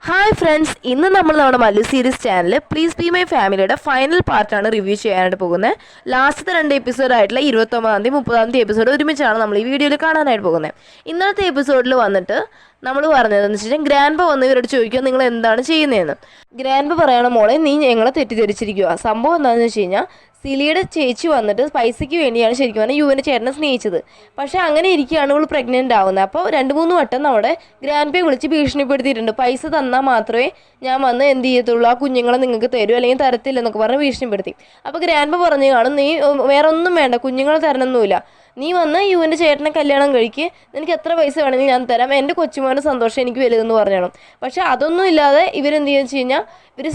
Hi friends, ഇന്ന് നമ്മൾ നമ്മുടെ Mallu series channel please be my ഫാമിലിയുടെ ഫൈനൽ പാർട്ടാണ് റിവ്യൂ ചെയ്യാനായിട്ട് പോകുന്നത്. ലാസ്റ്റത്തെ 2 എപ്പിസോഡായിട്ടുള്ള 29-ാം 30-ാമത്തെ എപ്പിസോഡ് ഒരുമിച്ചാണ് നമ്മൾ ഈ വീഡിയോയിൽ കാണാനായിട്ട് പോകുന്നത്. ഇന്നത്തെ എപ്പിസോഡിൽ വന്നിട്ട് നമ്മൾ പറഞ്ഞതെന്ന് വെച്ചാൽ ഗ്രാൻഡ് വന്ന് ഇവരോട് ചോദിക്കുക നിങ്ങൾ എന്താണ് ചെയ്യുന്നതെന്ന്. ഗ്രാൻഡ് പറയണം, മോളെ നീ ഞങ്ങളെ തെറ്റിദ്ധരിച്ചിരിക്കുക. സംഭവം എന്താണെന്ന് വെച്ച് കഴിഞ്ഞാൽ സിലിയുടെ ചേച്ചി വന്നിട്ട് പൈസയ്ക്ക് വേണ്ടിയാണ് ശരിക്കും പറഞ്ഞാൽ യുവൻ്റെ ചേട്ടനെ സ്നേഹിച്ചത്. പക്ഷേ അങ്ങനെ ഇരിക്കുകയാണ് ഇവൾ പ്രഗ്നൻ്റ് ആവുന്നത്. അപ്പോൾ 2-3 വട്ടം നമ്മുടെ ഗ്രാൻഡ് പേ വിളിച്ച് ഭീഷണിപ്പെടുത്തിയിട്ടുണ്ട്. പൈസ തന്നാൽ മാത്രമേ ഞാൻ വന്ന് എന്ത് ചെയ്യത്തുള്ളൂ, ആ കുഞ്ഞുങ്ങളെ നിങ്ങൾക്ക് തരൂ, അല്ലെങ്കിൽ തരത്തില്ലെന്നൊക്കെ പറഞ്ഞ് ഭീഷണിപ്പെടുത്തി. അപ്പോൾ ഗ്രാൻഡ് പേ പറഞ്ഞു കാണും, നീ വേറെ ഒന്നും വേണ്ട, കുഞ്ഞുങ്ങളെ തരണമൊന്നുമില്ല, നീ വന്ന് യുവൻ്റെ ചേട്ടനെ കല്യാണം കഴിക്ക്, നിനക്ക് എത്ര പൈസ വേണമെങ്കിൽ ഞാൻ തരാം, എൻ്റെ കൊച്ചുമോൻ്റെ സന്തോഷം എനിക്ക് വലുതെന്ന് പറഞ്ഞാണ്. പക്ഷേ അതൊന്നും ഇല്ലാതെ ഇവരെന്ത് ചെയ്യുക വെച്ച് കഴിഞ്ഞാൽ ഇവർ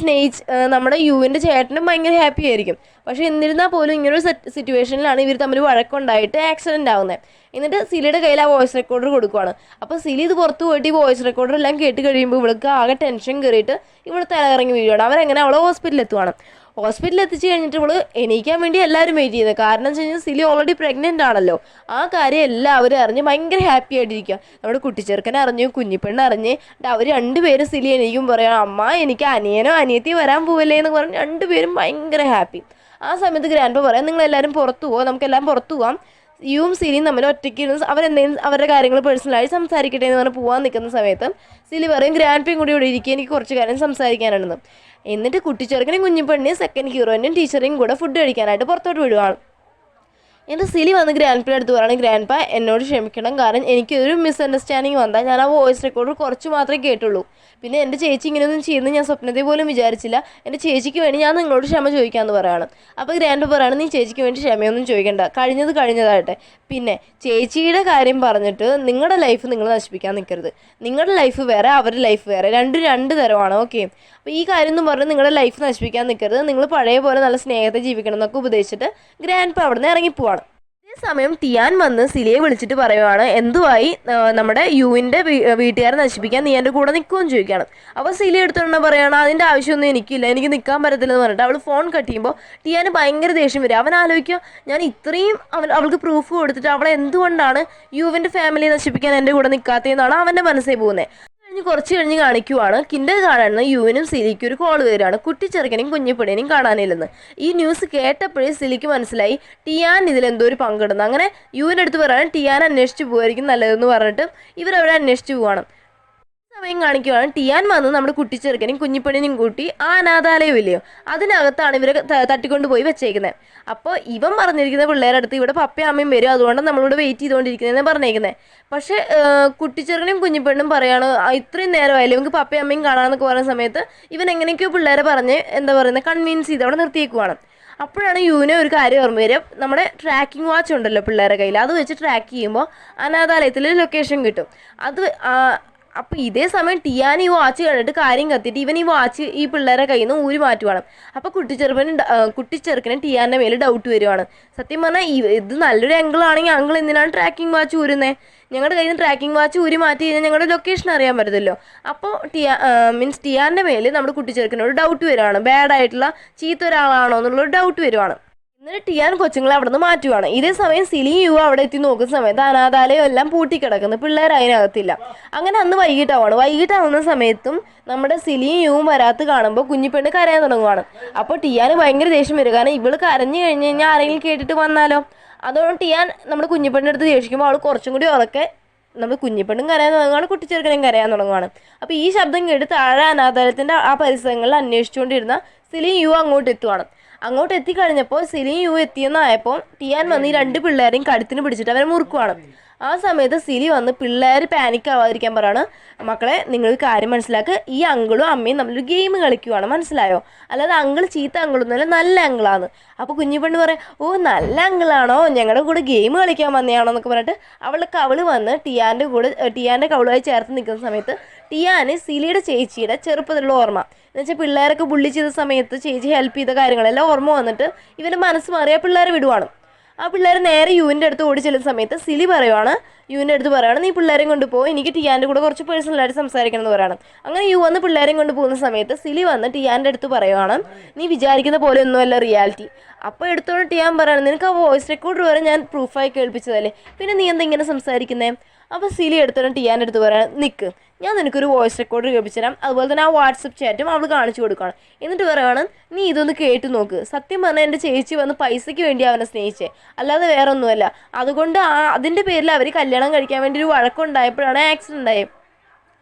നമ്മുടെ യുവൻ്റെ ചേട്ടനും ഭയങ്കര ഹാപ്പി ആയിരിക്കും. പക്ഷേ എന്നിരുന്നാൽ പോലും ഇങ്ങനൊരു സിറ്റുവേഷനിലാണ് ഇവർ തമ്മിൽ വഴക്കുണ്ടായിട്ട് ആക്സിഡൻ്റ് ആവുന്നത്. എന്നിട്ട് സിലിയുടെ കയ്യിൽ ആ വോയിസ് റെക്കോർഡർ കൊടുക്കുവാണ്. അപ്പോൾ സിലി ഇത് പുറത്ത് പോയിട്ട് ഈ വോയിസ് റെക്കോർഡർ എല്ലാം കേട്ട് കഴിയുമ്പോൾ ഇവൾക്ക് ആകെ ടെൻഷൻ കയറിയിട്ട് ഇവിടെ തലകറങ്ങി വീഴുകയാണ്. അവരെങ്ങനെ അവളെ ഹോസ്പിറ്റലിൽ എത്തുവാണ്. ഹോസ്പിറ്റലിൽ എത്തിച്ച് കഴിഞ്ഞിട്ട് ഇവള് എണീക്കാൻ വേണ്ടി എല്ലാവരും വെയിറ്റ് ചെയ്തത്. കാരണം വെച്ച് കഴിഞ്ഞാൽ സിലി ഓൾറെഡി പ്രഗ്നൻ്റ് ആണല്ലോ. ആ കാര്യം എല്ലാവരും അറിഞ്ഞ് ഭയങ്കര ഹാപ്പി ആയിട്ടിരിക്കുക. നമ്മുടെ കുട്ടിച്ചെറുക്കൻ അറിഞ്ഞു, കുഞ്ഞിപ്പെണ്ണ് അറിഞ്ഞ്, അവർ രണ്ടുപേരും സിലി എണീക്കും പറയാം, അമ്മ എനിക്ക് അനിയനോ അനിയത്തി വരാൻ പോവല്ലേ എന്ന് പറഞ്ഞ് രണ്ടുപേരും ഭയങ്കര ഹാപ്പി. ആ സമയത്ത് ഗ്രാൻഡ് പറയാം, നിങ്ങളെല്ലാവരും പുറത്തു പോകാം, നമുക്കെല്ലാം പുറത്തു പോകാം, യുവും സിലിയും തമ്മിൽ ഒറ്റയ്ക്ക് അവരെന്തെങ്കിലും അവരുടെ കാര്യങ്ങൾ പേഴ്സണലായി സംസാരിക്കട്ടെ എന്ന് പറഞ്ഞ് പോകാൻ നിൽക്കുന്ന സമയത്ത് സിലി പറയും, ഗ്രാൻഡ് പേയും കൂടി ഇവിടെ ഇരിക്കുക, എനിക്ക് കുറച്ച് കാര്യം സംസാരിക്കാനുണ്ടെന്ന്. എന്നിട്ട് കുട്ടിച്ചെറുക്കനും കുഞ്ഞിപ്പെണ്ണിയും സെക്കൻഡ് ഹീറോയിനും ടീച്ചറേയും കൂടെ ഫുഡ് കഴിക്കാനായിട്ട് പുറത്തോട്ട് വിടുവാണ്. എന്നിട്ട് സിലി വന്ന് ഗ്രാൻഡ് പേയുടെ അടുത്ത് പറയുകയാണ്, ഗ്രാൻഡ് പാ എന്നോട് ക്ഷമിക്കണം, കാരണം എനിക്കൊരു മിസ്അണ്ടർസ്റ്റാൻഡിങ് വന്നാൽ ഞാൻ ആ വോയിസ് റെക്കോർഡർ കുറച്ച് മാത്രമേ കേട്ടുള്ളൂ. പിന്നെ എൻ്റെ ചേച്ചി ഇങ്ങനെയൊന്നും ചെയ്യുന്നത് ഞാൻ സ്വപ്നത്തിൽ പോലും വിചാരിച്ചില്ല. എൻ്റെ ചേച്ചിക്ക് വേണ്ടി ഞാൻ നിങ്ങളോട് ക്ഷമ ചോദിക്കാമെന്ന് പറയുകയാണ്. അപ്പോൾ ഗ്രാൻഡ് പറയുകയാണ്, നീ ചേച്ചിക്ക് വേണ്ടി ക്ഷമയൊന്നും ചോദിക്കണ്ട, കഴിഞ്ഞത് കഴിഞ്ഞതായിട്ട്. പിന്നെ ചേച്ചിയുടെ കാര്യം പറഞ്ഞിട്ട് നിങ്ങളുടെ ലൈഫ് നിങ്ങൾ നശിപ്പിക്കാൻ നിൽക്കരുത്. നിങ്ങളുടെ ലൈഫ് വേറെ, അവരുടെ ലൈഫ് വേറെ, രണ്ട് തരമാണ്. ഓക്കെ, അപ്പോൾ ഈ കാര്യം എന്ന് പറഞ്ഞ് നിങ്ങളുടെ ലൈഫ് നശിപ്പിക്കാൻ നിൽക്കരുത്, നിങ്ങൾ പഴയ പോലെ നല്ല സ്നേഹത്തെ ജീവിക്കണം എന്നൊക്കെ ഉപദേശിച്ചിട്ട് ഗ്രാൻഡ് പാ അവിടെ നിന്ന് ഇറങ്ങിപ്പോവാണ്. സമയം ടിയാൻ വന്ന് സിലിയെ വിളിച്ചിട്ട് പറയുവാണ്, എന്തുവായി, നമ്മുടെ യുവിൻ്റെ വീട്ടുകാരെ നശിപ്പിക്കാൻ നീ എൻ്റെ കൂടെ നിൽക്കുമെന്ന് ചോദിക്കുകയാണ്. അപ്പോൾ സിലി എടുത്തോണ്ട് പറയുകയാണ്, അതിൻ്റെ ആവശ്യമൊന്നും എനിക്കില്ല, എനിക്ക് നിൽക്കാൻ പറ്റത്തില്ലെന്ന് പറഞ്ഞിട്ട് അവൾ ഫോൺ കട്ട് ചെയ്യുമ്പോൾ ടിയാന് ഭയങ്കര ദേഷ്യം വരും. അവൻ ആലോചിക്കുക, ഞാൻ ഇത്രയും അവൾക്ക് പ്രൂഫ് കൊടുത്തിട്ട് അവളെ എന്തുകൊണ്ടാണ് യുവിൻ്റെ ഫാമിലിയെ നശിപ്പിക്കാൻ എൻ്റെ കൂടെ നിൽക്കാത്തതെന്നാണ് അവൻ്റെ മനസ്സിൽ പോകുന്നത്. കുറച്ച് കഴിഞ്ഞ് കാണിക്കുവാണ്, കിൻഡർ കാണുന്ന യുവിനും സിലിക്കും ഒരു കോൾ വരികയാണ്, കുട്ടിച്ചെറുക്കനെയും കുഞ്ഞിപ്പെണ്ണിനെയും കാണാനില്ലെന്ന്. ഈ ന്യൂസ് കേട്ടപ്പോഴേ സിലിക്ക് മനസ്സിലായി ടിയാൻ ഇതിലെന്തോ ഒരു പങ്കിടുന്നു. അങ്ങനെ യുവിൻ്റെ അടുത്ത് പറയാണ്, ടിയാൻ അന്വേഷിച്ച് പോകുമായിരിക്കും നല്ലതെന്ന് പറഞ്ഞിട്ട് ഇവരവിടെ അന്വേഷിച്ച് പോവാണ്. സമയം കാണിക്കുവാണ്, ടിയാൻ വന്ന് നമ്മുടെ കുട്ടിച്ചെറുക്കനെയും കുഞ്ഞിപ്പെണ്ണിനെയും കൂട്ടി ആ അനാഥാലയം ഇല്ലയോ, അതിനകത്താണ് ഇവരെ തട്ടിക്കൊണ്ട് പോയി വെച്ചേക്കുന്നത്. അപ്പോൾ ഇവൻ പറഞ്ഞിരിക്കുന്ന പിള്ളേരുടെ അടുത്ത് ഇവിടെ പപ്പയും അമ്മയും വരും, അതുകൊണ്ട് നമ്മളിവിടെ വെയിറ്റ് ചെയ്തുകൊണ്ടിരിക്കുന്നതെന്ന് പറഞ്ഞേക്കുന്നത്. പക്ഷേ കുട്ടിച്ചെറുക്കനും കുഞ്ഞിപ്പെണ്ണും പറയാണ്, ഇത്രയും നേരമായില്ലേ നമുക്ക് പപ്പയും അമ്മയും കാണാമെന്നൊക്കെ പറയുന്ന സമയത്ത് ഇവൻ എങ്ങനെയൊക്കെയോ പിള്ളേരെ പറഞ്ഞ് എന്താ പറയുന്നത് കൺവിൻസ് ചെയ്ത് അവിടെ നിർത്തിയേക്കുവാണ്. അപ്പോഴാണ് യുവിനെ ഒരു കാര്യം ഓർമ്മ വരിക, നമ്മുടെ ട്രാക്കിംഗ് വാച്ച് ഉണ്ടല്ലോ പിള്ളേരുടെ കയ്യിൽ, അത് വെച്ച് ട്രാക്ക് ചെയ്യുമ്പോൾ അനാഥാലയത്തിൽ ലൊക്കേഷൻ കിട്ടും. അത് അപ്പോൾ ഇതേ സമയം ടിയാൻ ഈ വാച്ച് കണ്ടിട്ട് കാര്യം കത്തിയിട്ട് ഇവൻ ഈ വാച്ച് ഈ പിള്ളേരെ കയ്യിൽ നിന്ന് ഊരി മാറ്റുവാണ്. അപ്പോൾ കുട്ടിച്ചെറുക്കന് ടിയാൻ്റെ മേലെ ഡൗട്ട് വരുവാണ്. സത്യം പറഞ്ഞാൽ ഇത് നല്ലൊരു ആണെങ്കിൽ അങ്കിൾ എന്തിനാണ് ട്രാക്കിംഗ് വാച്ച് ഊരുന്നത്, ഞങ്ങളുടെ കയ്യിൽ നിന്ന് ട്രാക്കിംഗ് വാച്ച് ഊരി മാറ്റി കഴിഞ്ഞാൽ ഞങ്ങളുടെ ലൊക്കേഷൻ അറിയാൻ പറ്റത്തില്ലോ. അപ്പോൾ ടിയാൻ്റെ മേലെ നമ്മുടെ കുട്ടിച്ചെറുക്കനോട് ഡൗട്ട് വരുവാണ്, ബാഡായിട്ടുള്ള ചീത്ത ഒരാളാണോ എന്നുള്ളൊരു ഡൗട്ട് വരുവാണ്. എന്നിട്ട് ടിയാൻ കൊച്ചുങ്ങളെ അവിടെ നിന്ന് മാറ്റുവാണ്. ഇതേ സമയം സിലിയും യുവ അവിടെ എത്തി നോക്കുന്ന സമയത്ത് അനാഥാലയം എല്ലാം പൂട്ടിക്കിടക്കുന്നു, പിള്ളേർ അതിനകത്തില്ല. അങ്ങനെ അന്ന് വൈകിട്ടാവുന്ന സമയത്തും നമ്മുടെ സിലിയും യുവും വരാത്ത് കാണുമ്പോൾ കുഞ്ഞിപ്പെണ്ണ് കരയാൻ തുടങ്ങുവാണ്. അപ്പോൾ ടിയാന് ഭയങ്കര ദേഷ്യം വരും, കാരണം ഇവള് കരഞ്ഞു കഴിഞ്ഞ് കഴിഞ്ഞാൽ ആരെങ്കിലും കേട്ടിട്ട് വന്നാലോ. അതുകൊണ്ട് ടിയാൻ നമ്മുടെ കുഞ്ഞിപ്പെണ്ണിൻ്റെ അടുത്ത് ദേഷിക്കുമ്പോൾ അവൾ കുറച്ചും കൂടി ഉറക്കെ നമ്മൾ കുഞ്ഞിപ്പെണ്ണും കരയാൻ തുടങ്ങുകയാണ്, കുട്ടിച്ചെറുക്കനും കരയാൻ തുടങ്ങുകയാണ്. അപ്പോൾ ഈ ശബ്ദം കേട്ട് താഴെ അനാഥാലയത്തിൻ്റെ ആ പരിസരങ്ങളിൽ അന്വേഷിച്ചുകൊണ്ടിരുന്ന സിലിയും യുവ അങ്ങോട്ട് എത്തുവാണ്. അങ്ങോട്ട് എത്തിക്കഴിഞ്ഞപ്പോൾ സിലിയും യു എത്തിയെന്നായപ്പോൾ ടിയാൻ വന്ന് ഈ 2 പിള്ളേരെയും കഴുത്തിന് പിടിച്ചിട്ട് അവരെ മുറുക്കുവാണ്. ആ സമയത്ത് സിലി വന്ന് പിള്ളേർ പാനിക് ആവാതിരിക്കാൻ പറയാണ്, മക്കളെ നിങ്ങൾ കാര്യം മനസ്സിലാക്കുക, ഈ അങ്കിളും അമ്മയും നമ്മളൊരു ഗെയിം കളിക്കുവാണ്, മനസ്സിലായോ, അല്ലാതെ അങ്കിൾ ചീത്ത അങ്കിളൊന്നുമല്ല, നല്ല അങ്കിളാണ്. അപ്പോൾ കുഞ്ഞിപ്പെണ്ണ് പറയാം, ഓ നല്ല അങ്കിളാണോ, ഞങ്ങളുടെ കൂടെ ഗെയിം കളിക്കാൻ വന്നതാണോ എന്നൊക്കെ പറഞ്ഞിട്ട് അവള് വന്ന് ടിയാൻ്റെ കവളുമായി ചേർത്ത് നിൽക്കുന്ന സമയത്ത് ടിയാന് സിലിയുടെ ചേച്ചിയുടെ ചെറുപ്പത്തിലുള്ള ഓർമ്മ എന്നുവെച്ചാൽ പിള്ളേരൊക്കെ ബുള്ളി ചെയ്ത സമയത്ത് ചേച്ചി ഹെൽപ്പ് ചെയ്ത കാര്യങ്ങളെല്ലാം ഓർമ്മ വന്നിട്ട് ഇവൻ്റെ മനസ്സ് മാറിയ പിള്ളേരെ വിടുവാണ്. ആ പിള്ളേർ നേരെ യുവിൻ്റെ അടുത്ത് ഓടി ചെല്ലുന്ന സമയത്ത് സിലി യുവിൻ്റെ അടുത്ത് പറയുകയാണ്, നീ പിള്ളേരെയും കൊണ്ട് പോകും, എനിക്ക് ടിയാൻ്റെ കൂടെ കുറച്ച് പേഴ്സണലായിട്ട് സംസാരിക്കണം എന്ന് പറയുകയാണ്. അങ്ങനെ യു വന്ന് പിള്ളേരെയും കൊണ്ട് പോകുന്ന സമയത്ത് സിലി വന്ന് ടിയാൻ്റെ അടുത്ത് പറയുകയാണ്, നീ വിചാരിക്കുന്ന പോലെ ഒന്നുമല്ല റിയാലിറ്റി. അപ്പോൾ എടുത്തോണ്ട് ടിയാൻ പറയുകയാണ്, നിനക്ക് ആ വോയിസ് റെക്കോർഡർ വരെ ഞാൻ പ്രൂഫായി കേൾപ്പിച്ചതല്ലേ, പിന്നെ നീ എന്താ ഇങ്ങനെ സംസാരിക്കുന്നത്. അപ്പോൾ സിലി എടുത്തിട്ട് ടിയാൻ്റെ അടുത്ത് പറയാൻ നിൽക്ക്, ഞാൻ നിനക്കൊരു വോയിസ് റെക്കോർഡർ കേൾപ്പിച്ചു തരാം, അതുപോലെ തന്നെ ആ വാട്സപ്പ് ചാറ്റും അവൾ കാണിച്ചു കൊടുക്കുകയാണ്. എന്നിട്ട് പറയുകയാണ്, നീ ഇതൊന്ന് കേട്ട് നോക്ക്, സത്യം പറഞ്ഞാൽ എൻ്റെ ചേച്ചി വന്ന് പൈസയ്ക്ക് വേണ്ടി അവനെ സ്നേഹിച്ചേ, അല്ലാതെ വേറെ ഒന്നുമല്ല. അതുകൊണ്ട് അതിൻ്റെ പേരിൽ അവർ കല്യാണം കഴിക്കാൻ വേണ്ടി ഒരു വഴക്കുണ്ടായപ്പോഴാണ് ആക്സിഡൻ്റ് ഉണ്ടായത്.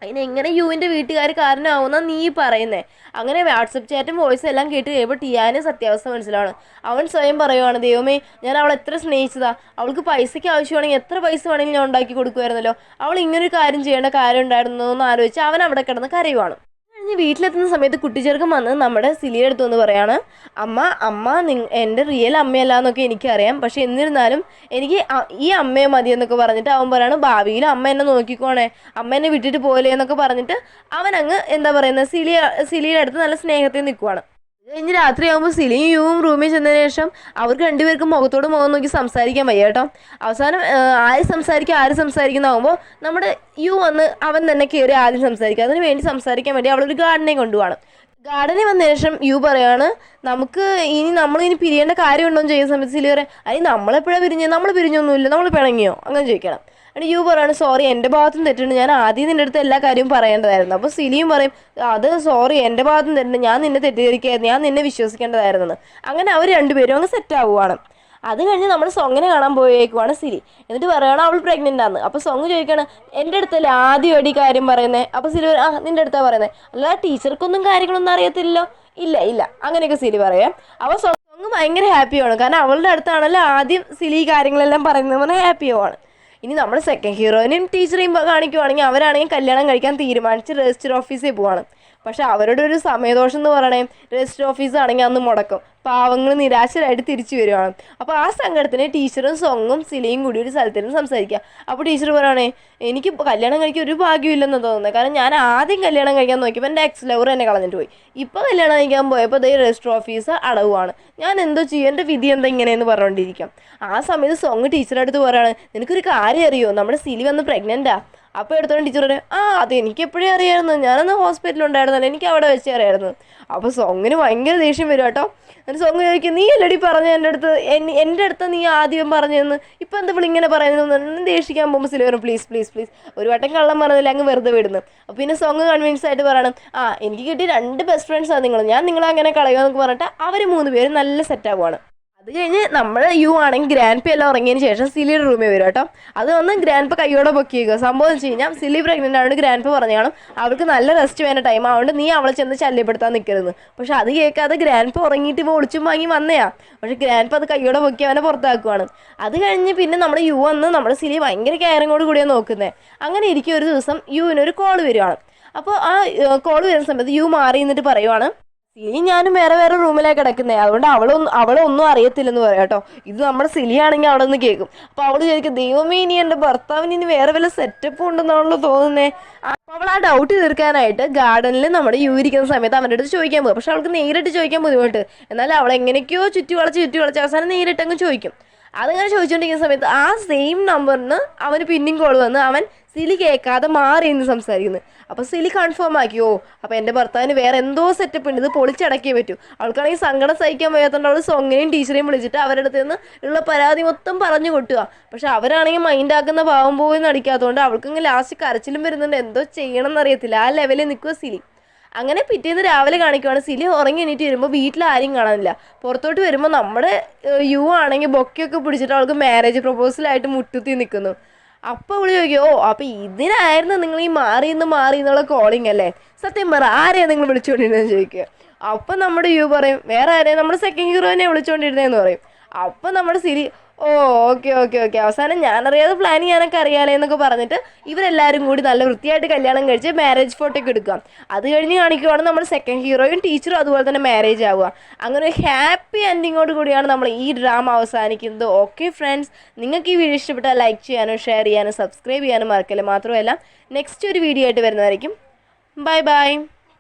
അതിനെങ്ങനെ യുവിൻ്റെ വീട്ടുകാർ കാരണമാവുന്ന നീ പറയുന്നേ? അങ്ങനെ വാട്സപ്പ് ചാറ്റും വോയിസും എല്ലാം കേട്ട് കഴിയുമ്പോൾ ടിയാന് സത്യാവസ്ഥ മനസ്സിലാണ്. അവൻ സ്വയം പറയുവാണ്, ദൈവമേ ഞാൻ അവളെ എത്ര സ്നേഹിച്ചതാ, അവൾക്ക് പൈസയ്ക്ക് ആവശ്യമാണെങ്കിൽ എത്ര പൈസ വേണമെങ്കിൽ ഞാൻ ഉണ്ടാക്കി കൊടുക്കുമായിരുന്നല്ലോ, അവൾ ഇങ്ങനൊരു കാര്യം ചെയ്യേണ്ട കാര്യം ഉണ്ടായിരുന്നു എന്ന് ആലോചിച്ച് അവൻ അവിടെ കിടന്ന് കരയുവാണ്. കഴിഞ്ഞ് വീട്ടിലെത്തുന്ന സമയത്ത് കുട്ടിച്ചെറുക്കൻ വന്ന് നമ്മുടെ സിലിയുടെ അടുത്ത് വന്ന് പറയാണ്, അമ്മ എൻ്റെ റിയൽ അമ്മയല്ല എന്നൊക്കെ എനിക്കറിയാം, പക്ഷെ എന്നിരുന്നാലും എനിക്ക് ഈ അമ്മയെ മതി എന്നൊക്കെ പറഞ്ഞിട്ട് അവൻ പറയാണ്, ഭാവിയിൽ അമ്മ എന്നെ നോക്കിക്കോണേ, അമ്മ എന്നെ വിട്ടിട്ട് പോയില്ലേ എന്നൊക്കെ പറഞ്ഞിട്ട് അവൻ അങ്ങ് എന്താ പറയുന്നത് സിലിയുടെ അടുത്ത് നല്ല സ്നേഹത്തിൽ നിൽക്കുവാണ്. കഴിഞ്ഞ് രാത്രിയാകുമ്പോൾ സിലിയും യുവും റൂമിൽ ചെന്നതിന് ശേഷം അവർക്ക് രണ്ടുപേർക്കും മുഖത്തോട് മുഖം നോക്കി സംസാരിക്കാൻ വയ്യ കേട്ടോ. അവസാനം ആര് സംസാരിക്കുന്നതാകുമ്പോൾ നമ്മുടെ യു വന്ന് അവൻ തന്നെ കയറി ആദ്യം സംസാരിക്കുക. അതിന് വേണ്ടി സംസാരിക്കാൻ വേണ്ടി അവളൊരു ഗാർഡനെ കൊണ്ടുപോകണം. ഗാർഡനിൽ വന്ന ശേഷം യു പറയാണ്, നമ്മളിനി പിരിയേണ്ട കാര്യമുണ്ടോ എന്ന് ചെയ്യുന്ന സമയത്ത് സിലി പറയാം, അതിന് നമ്മളെപ്പോഴാണ് പിരിഞ്ഞത്, നമ്മൾ പിരിഞ്ഞൊന്നുമില്ല, നമ്മൾ പിണങ്ങിയോ അങ്ങനെ ചോദിക്കണം. എന്നിട്ട് യു പറയാണ്, സോറി എൻ്റെ ഭാഗത്തും തെറ്റുണ്ട്, ഞാൻ ആദ്യം നിൻ്റെ അടുത്ത് എല്ലാ കാര്യവും പറയേണ്ടതായിരുന്നു. അപ്പോൾ സിലിയും പറയും, അത് സോറി എൻ്റെ ഭാഗത്തും തെറ്റുണ്ട്, ഞാൻ നിന്നെ തെറ്റിദ്ധരിക്കായിരുന്നു, ഞാൻ നിന്നെ വിശ്വസിക്കേണ്ടതായിരുന്നു. അങ്ങനെ അവർ രണ്ടുപേരും അങ്ങ് സെറ്റ് ആവുകയാണ്. അത് കഴിഞ്ഞ് നമ്മൾ സോങ്ങിനെ കാണാൻ പോയേക്കുവാണ് സിലി. എന്നിട്ട് പറയുകയാണ് അവൾ പ്രഗ്നൻ്റ് ആണ്. അപ്പോൾ സോങ് ചോദിക്കുകയാണ്, എൻ്റെ അടുത്തല്ലേ ആദ്യം ഈ കാര്യം പറയുന്നത്? അപ്പോൾ സിലി നിൻ്റെ അടുത്താണ് പറയുന്നത്, അല്ല ടീച്ചർക്കൊന്നും കാര്യങ്ങളൊന്നും അറിയത്തില്ലല്ലോ. ഇല്ല അങ്ങനെയൊക്കെ സിലി പറയാം. അപ്പോൾ സോങ് ഭയങ്കര ഹാപ്പിയാണ്, കാരണം അവളുടെ അടുത്താണല്ലോ ആദ്യം സിലി ഈ കാര്യങ്ങളെല്ലാം പറയുന്നത് പറഞ്ഞാൽ ഹാപ്പിയുമാണ്. ഇനി നമ്മൾ സെക്കൻഡ് ഹീറോയിനും ടീച്ചറേയും കാണിക്കുവാണെങ്കിൽ അവരാണെങ്കിൽ കല്യാണം കഴിക്കാൻ തീരുമാനിച്ച് രജിസ്റ്റർ ഓഫീസിൽ പോവാണ്. പക്ഷെ അവരുടെ ഒരു സമയദോഷം എന്ന് പറയണേ, രജിസ്റ്റർ ഓഫീസാണെങ്കിൽ അന്ന് മുടക്കും, പാവങ്ങൾ നിരാശരായിട്ട് തിരിച്ചു വരുവാണ്. അപ്പോൾ ആ സങ്കടത്തിന് ടീച്ചറും സോങ്ങും സിലിയും കൂടി ഒരു സ്ഥലത്തിരുന്ന് സംസാരിക്കുക. അപ്പോൾ ടീച്ചർ പറയണേ, എനിക്ക് കല്യാണം കഴിക്കാൻ ഒരു ഭാഗ്യമില്ലെന്ന് തോന്നുന്നത്, കാരണം ഞാൻ ആദ്യം കല്യാണം കഴിക്കാൻ നോക്കിയപ്പോൾ എൻ്റെ എക്സ് ലവർ എന്നെ കളഞ്ഞിട്ട് പോയി, ഇപ്പോൾ കല്യാണം കഴിക്കാൻ പോയപ്പോൾ അതേ രജിസ്റ്റർ ഓഫീസ് അടവുമാണ്, ഞാൻ എന്തോ ചെയ്യും, എൻ്റെ വിധി എന്താ ഇങ്ങനെയെന്ന് പറഞ്ഞുകൊണ്ടിരിക്കാം. ആ സമയത്ത് സോങ് ടീച്ചറുടെ അടുത്ത് പറയാണ്, നിനക്കൊരു കാര്യം അറിയോ, നമ്മുടെ സിലി വന്ന് പ്രഗ്നൻ്റാ. അപ്പോൾ എടുത്തോണ്ട് ടീച്ചർ പറയും, അത് എനിക്ക് എപ്പോഴേ അറിയാമായിരുന്നു, ഞാനന്ന് ഹോസ്പിറ്റലുണ്ടായിരുന്നല്ലോ, എനിക്ക് അവിടെ വെച്ച് അറിയാമായിരുന്നു. അപ്പോൾ സോങ്ങിന് ഭയങ്കര ദേഷ്യം വരും കേട്ടോ. എന്നിട്ട് സോങ് ചോദിക്കും, നീ അല്ലടി പറഞ്ഞ എൻ്റെ അടുത്ത് നീ ആദ്യം പറഞ്ഞതെന്ന്, ഇപ്പം എന്താ ഇങ്ങനെ പറയുന്നത് ദേഷിക്കാൻ പോകുമ്പോൾ സിലി വരും, പ്ലീസ് ഒരു വട്ടം കള്ളം പറഞ്ഞതില്ല അങ്ങ് വെറുതെ വിടുന്നു. അപ്പോൾ പിന്നെ സോങ് കൺവിൻസ് ആയിട്ട് പറയണം, എനിക്ക് കിട്ടിയ 2 ബെസ്റ്റ് ഫ്രണ്ട്സാണ് നിങ്ങൾ നിങ്ങളങ്ങനെ കളയുമെന്നൊക്കെ പറഞ്ഞിട്ട് അവർ 3 പേരും നല്ല സെറ്റാവുകയാണ്. അത് കഴിഞ്ഞ് നമ്മൾ യു ആണെങ്കിൽ ഗ്രാൻഡ് പി എല്ലാം ഉറങ്ങിയതിന് ശേഷം സിലിയുടെ റൂമിൽ വരും കേട്ടോ. അത് വന്ന് ഗ്രാൻഡ് പ കൈയോടെ പൊക്കിയേക്കുക. സംഭവം വെച്ച് കഴിഞ്ഞാൽ സിലി പ്രഗ്നൻ്റ് ആയതുകൊണ്ട് ഗ്രാൻഡ് പ പറഞ്ഞു കാണും, അവൾക്ക് നല്ല റെസ്റ്റ് വേണ്ട ടൈം, അതുകൊണ്ട് നീ അവളെ ചെന്ന് ശല്യപ്പെടുത്താൻ നിൽക്കരുത്. പക്ഷെ അത് കേൾക്കാതെ ഗ്രാൻഡ് പ ഉറങ്ങിയിട്ട് ഇപ്പോൾ ഒളിച്ചും വാങ്ങി വന്നയാ. പക്ഷെ ഗ്രാൻഡ് പ അത് കൈയോടെ പൊക്കി അവനെ പുറത്താക്കുവാണ്. അത് കഴിഞ്ഞ് പിന്നെ നമ്മുടെ യു വന്ന് നമ്മുടെ സിലി ഭയങ്കര കെയറിങ്ങോട് കൂടിയാണ് നോക്കുന്നത്. അങ്ങനെ ഇരിക്കും ഒരു ദിവസം യുവിനൊരു കോൾ വരുവാണ്. അപ്പോൾ ആ കോൾ വരുന്ന സമയത്ത് യു മാറി നിന്നിട്ട് പറയുവാണ്, സിലി ഞാനും വേറെ റൂമിലേക്ക് കിടക്കുന്നത്, അതുകൊണ്ട് അവളൊന്നും അറിയത്തില്ലെന്ന് പറയാം കേട്ടോ. ഇത് നമ്മുടെ സിലി ആണെങ്കിൽ അവിടെ നിന്ന് കേൾക്കും. അപ്പോൾ അവൾ ചോദിക്കും, ദൈവമേ ഇനി എൻ്റെ ഭർത്താവിന് ഇനി വേറെ വല്ല സെറ്റപ്പ് ഉണ്ടെന്നാണല്ലോ തോന്നുന്നത്. അപ്പോൾ അവൾ ആ ഡൗട്ട് തീർക്കാനായിട്ട് ഗാർഡനിൽ നമ്മുടെ യു ഇരിക്കുന്ന സമയത്ത് അവൻ്റെ അടുത്ത് ചോദിക്കാൻ പോകും. പക്ഷെ അവൾക്ക് നേരിട്ട് ചോദിക്കാൻ ബുദ്ധിമുട്ട്, എന്നാൽ അവൾ എങ്ങനെയൊക്കെയോ ചുറ്റി വളച്ച് അവസാനം നേരിട്ടങ്ങ് ചോദിക്കും. അതങ്ങനെ ചോദിച്ചുകൊണ്ടിരിക്കുന്ന സമയത്ത് ആ സെയിം നമ്പറിന് അവന് പിന്നെയും കോൾ വന്ന് അവൻ സിലി കേൾക്കാതെ മാറി എന്ന് സംസാരിക്കുന്നു. അപ്പോൾ സിലി കൺഫേം ആക്കിയോ, അപ്പോൾ എൻ്റെ ഭർത്താവിന് വേറെ എന്തോ സെറ്റപ്പ് ഉണ്ട്, ഇത് പൊളിച്ചടക്കിയേ പറ്റൂ. അവൾക്കാണെങ്കിൽ സങ്കടം സഹിക്കാൻ വയ്യാത്തതുകൊണ്ട് അവൾ സോങ്ങിനെയും ടീച്ചറേയും വിളിച്ചിട്ട് അവരുടെ അടുത്ത് നിന്ന് ഉള്ള പരാതി മൊത്തം പറഞ്ഞു കൊട്ടുക. പക്ഷെ അവരാണെങ്കിൽ മൈൻഡാക്കുന്ന പാവം പോയി നടിക്കാത്തതുകൊണ്ട് അവൾക്കങ്ങ് ലാസ്റ്റ് കരച്ചിലും വരുന്നുണ്ട്, എന്തോ ചെയ്യണം എന്നറിയത്തില്ല, ആ ലെവലിൽ നിൽക്കുക സിലി. അങ്ങനെ പിറ്റേന്ന് രാവിലെ കാണിക്കുവാണ് സിലി ഉറങ്ങി എണീറ്റ് വരുമ്പോൾ വീട്ടിൽ ആരും കാണാനില്ല. പുറത്തോട്ട് വരുമ്പോൾ നമ്മുടെ യു ആണെങ്കിൽ ബൊക്കെയൊക്കെ പിടിച്ചിട്ട് അവൾക്ക് മാരേജ് പ്രപ്പോസലായിട്ട് മുട്ടുത്തി നിൽക്കുന്നു. അപ്പോൾ അവള് ചോദിക്കും, അപ്പോൾ ഇതിനായിരുന്നു നിങ്ങൾ ഈ മാറി എന്നുള്ള കോളിങ് അല്ലേ, സത്യം പറ ആരെയാണ് നിങ്ങൾ വിളിച്ചുകൊണ്ടിരുന്നതെന്ന് ചോദിക്കുക. അപ്പം നമ്മുടെ യു പറയും, വേറെ ആരെയും നമ്മുടെ സെക്കൻഡ് ഹീറോയിനെ വിളിച്ചുകൊണ്ടിരുന്നതെന്ന് പറയും. അപ്പം നമ്മുടെ സിലി, ഓക്കെ അവസാനം ഞാനറിയാതെ പ്ലാൻ ചെയ്യാനൊക്കെ അറിയാലേ എന്നൊക്കെ പറഞ്ഞിട്ട് ഇവരെല്ലാവരും കൂടി നല്ല വൃത്തിയായിട്ട് കല്യാണം കഴിച്ച് മാരേജ് ഫോട്ടോയൊക്കെ എടുക്കാം. അത് കഴിഞ്ഞ് കാണിക്കുവാണ് നമ്മൾ സെക്കൻഡ് ഹീറോയും ടീച്ചറും അതുപോലെ തന്നെ മാരേജ് ആവുക. അങ്ങനെ ഒരു ഹാപ്പി എൻഡിങ്ങോട് കൂടിയാണ് നമ്മൾ ഈ ഡ്രാമ അവസാനിക്കുന്നത്. ഓക്കെ ഫ്രണ്ട്സ്, നിങ്ങൾക്ക് ഈ വീഡിയോ ഇഷ്ടപ്പെട്ടാൽ ലൈക്ക് ചെയ്യാനും ഷെയർ ചെയ്യാനും സബ്സ്ക്രൈബ് ചെയ്യാനും മറക്കല്ലേ. മാത്രമല്ല നെക്സ്റ്റ് ഒരു വീഡിയോ ആയിട്ട് വരുന്നതായിരിക്കും. ബൈ.